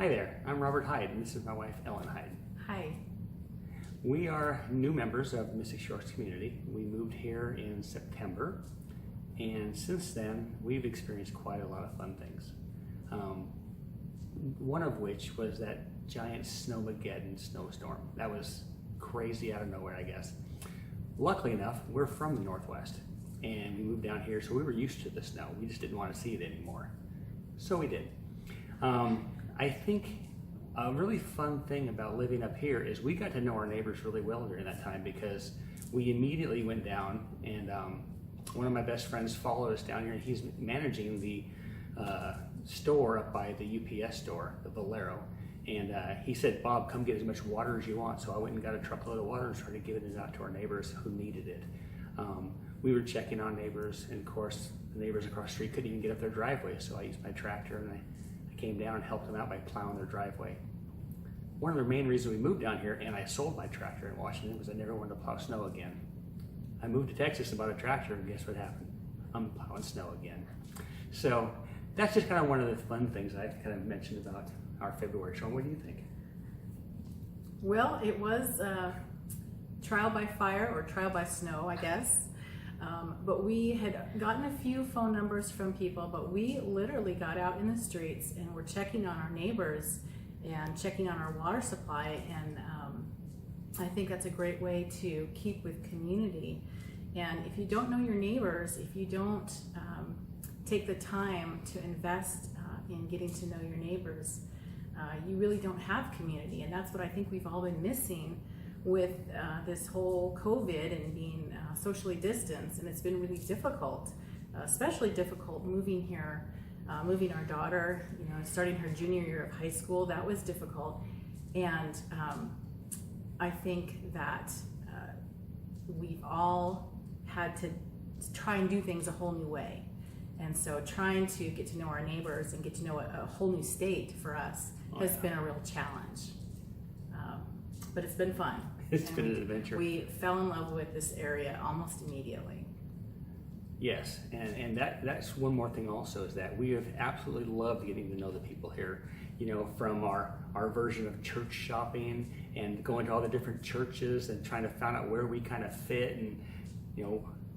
Hi there, I'm Robert Hyde, and this is my wife, Ellen Hyde. Hi. We are new members of Mystic Shores community. We moved here in September, and since then, we've experienced quite a lot of fun things. One of which was that giant snowmageddon snowstorm. That was crazy out of nowhere, I guess. Luckily enough, we're from the Northwest, and we moved down here, so we were used to the snow. We just didn't want to see it anymore. So we did. I think a really fun thing about living up here is we got to know our neighbors really well during that time, because we immediately went down, and one of my best friends followed us down here, and he's managing the store up by the UPS store, the Valero. And he said, "Bob, come get as much water as you want." So I went and got a truckload of water and started giving it out to our neighbors who needed it. We were checking on neighbors, and of course, the neighbors across the street couldn't even get up their driveway, so I used my tractor and I came down and helped them out by plowing their driveway. One of the main reasons we moved down here, and I sold my tractor in Washington, was I never wanted to plow snow again. I moved to Texas and bought a tractor, and guess what happened? I'm plowing snow again. So that's just kind of one of the fun things I kind of mentioned about our February show. What do you think? Well, it was trial by fire or trial by snow, I guess. But we had gotten a few phone numbers from people, but we literally got out in the streets and were checking on our neighbors and checking on our water supply. And I think that's a great way to keep with community. And if you don't know your neighbors, if you don't take the time to invest in getting to know your neighbors, you really don't have community. And that's what I think we've all been missing with this whole COVID and being socially distanced. And it's been really difficult, especially difficult moving here, moving our daughter, starting her junior year of high school. That was difficult. And I think that we've all had to try and do things a whole new way. And so trying to get to know our neighbors and get to know a whole new state for us has been a real challenge. But it's been fun. It's been an adventure. We fell in love with this area almost immediately. Yes, and that's one more thing also, is that we have absolutely loved getting to know the people here. From our version of church shopping and going to all the different churches and trying to find out where we kind of fit, and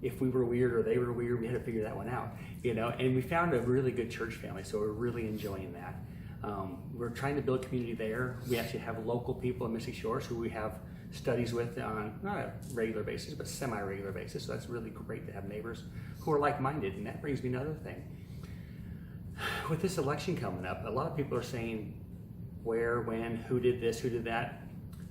if we were weird or they were weird, we had to figure that one out. And we found a really good church family, so we're really enjoying that. We're trying to build community there. We actually have local people in Mystic Shores who we have studies with on not a regular basis, but semi-regular basis. So that's really great to have neighbors who are like-minded. And that brings me to another thing. With this election coming up, a lot of people are saying where, when, who did this, who did that.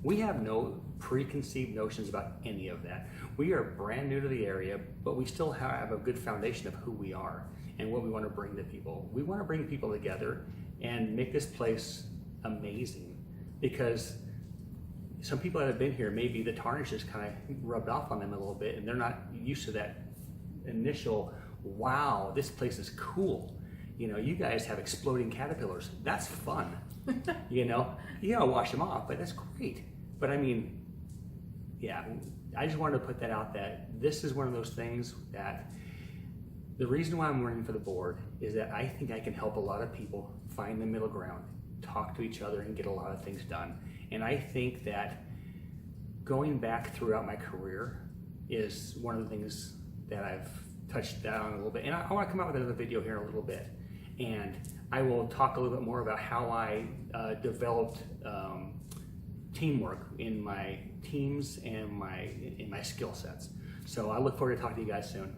We have no preconceived notions about any of that. We are brand new to the area, but we still have a good foundation of who we are and what we want to bring to people. We want to bring people together and make this place amazing, because some people that have been here, maybe the tarnish has kind of rubbed off on them a little bit, and they're not used to that initial, wow, this place is cool. You guys have exploding caterpillars. That's fun. You gotta wash them off, but that's great. But I mean, yeah, I just wanted to put that out, that this is one of those things that the reason why I'm running for the board is that I think I can help a lot of people find the middle ground, talk to each other, and get a lot of things done. And I think that going back throughout my career is one of the things that I've touched on a little bit. And I want to come out with another video here in a little bit. And I will talk a little bit more about how I developed teamwork in my teams and in my skill sets. So I look forward to talking to you guys soon.